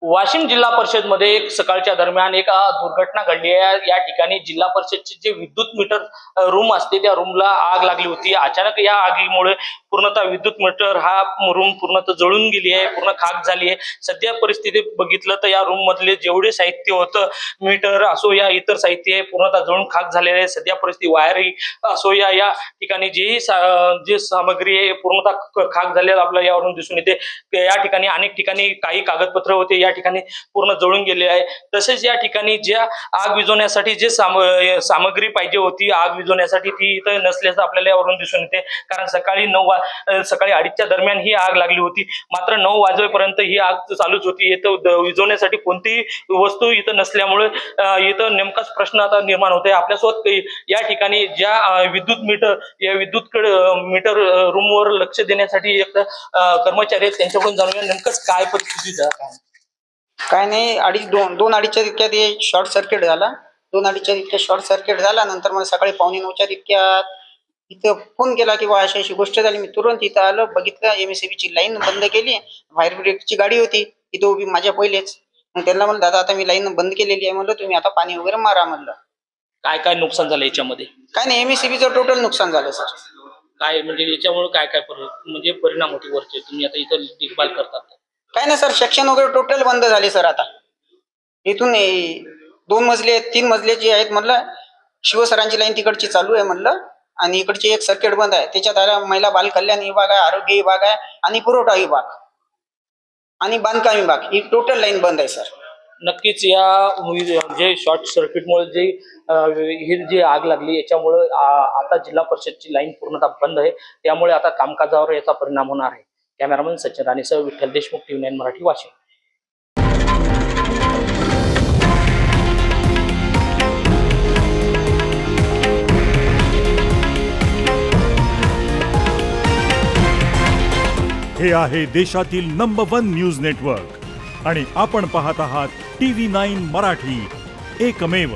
वाशिम जिल्हा परिषद मध्ये एक सकाळच्या दरम्यान एक दुर्घटना घडली आहे। या ठिकाणी जिल्हा परिषदचे जे विद्युत मीटर रूम असते त्या रूमला आग लागली होती। अचानक या आगीमुळे पूर्णतः विद्युत मीटर हा रूम पूर्णतः जळून गेली आहे, पूर्ण खाक झाली आहे। सध्या परिस्थिती बघितलं तर या रूम मधले जेवढे साहित्य होतं, मीटर असो या इतर साहित्य पूर्णतः जळून खाक झालेले आहे। सध्या परिस्थिती वायरिंग असो या ठिकाणी जे सामग्री आहे पूर्णतः खाक झालेला आपल्याला यावरून दिसून येते। या ठिकाणी अनेक ठिकाणी काही कागदपत्र होते या ठिकाणी पूर्ण जळून गेले आहे। तसेच या ठिकाणी ज्या आग विझवण्यासाठी जे सामग्री पाहिजे होती आग विझवण्यासाठी ती इथं नसल्याचं आपल्याला यावरून दिसून येते। कारण सकाळी 2:30च्या दरम्यान ही आग लागली होती, मात्र 9 वाजेपर्यंत ही आग चालूच होती। इथं विझवण्यासाठी कोणतीही वस्तू इथं नसल्यामुळे इथं नेमकाच प्रश्न आता निर्माण होत आहे। आपल्यासोबत या ठिकाणी ज्या विद्युत मीटर रूमवर लक्ष देण्यासाठी एक कर्मचारी आहेत, त्यांच्याकडून जाणूया नेमकंच काय परिस्थिती आहे। काय नाही, दोन अडीचच्या इतक्यात शॉर्ट सर्किट झाला। 2:30च्या इतक्यात शॉर्ट सर्किट झाला। नंतर मला सकाळी 5:45च्या इतक्यात इथं फोन केला की बा अशी गोष्ट झाली। मी तुरंत इथं आलो, बघितलं एमएससीबीची लाईन बंद केली। फायर ब्रिगेडची गाडी होती इथं उभी माझ्या पहिलेच। मग त्यांना म्हणलं दादा आता मी लाईन बंद केलेली आहे, म्हणलं तुम्ही आता पाणी वगैरे मारा म्हणलं। काय काय नुकसान झालं याच्यामध्ये? काय नाही, एमएससीबीचं टोटल नुकसान झालं सर। काय म्हणजे याच्यामुळे काय काय म्हणजे परिणाम होते वरचे, तुम्ही आता इथं देखभाल करतात? काय नाही सर, सेक्शन वगैरे टोटल बंद झाले सर। आता इथून 2 मजले 3 मजले जे आहेत म्हणलं, शिवसरांची लाईन तिकडची चालू आहे म्हणलं, आणि इकडची एक सर्किट बंद आहे। त्याच्यात आला महिला बाल कल्याण विभाग आहे, आरोग्य विभाग आहे, आणि पुरवठा विभाग आणि बांधकाम विभाग, ही टोटल लाईन बंद आहे सर। नक्कीच या जे शॉर्ट सर्किटमुळे ही जी आग लागली याच्यामुळे आता जिल्हा परिषदची लाईन पूर्णतः बंद आहे, त्यामुळे आता कामकाजावर याचा परिणाम होणार आहे। कॅमेरामन सचिन राणेसह विठ्ठल देशमुख, TV9 मराठी, वाशिम। हे आहे देशातील नंबर 1 न्यूज नेटवर्क आणि आपण पाहत आहात TV9 मराठी, एकमेव।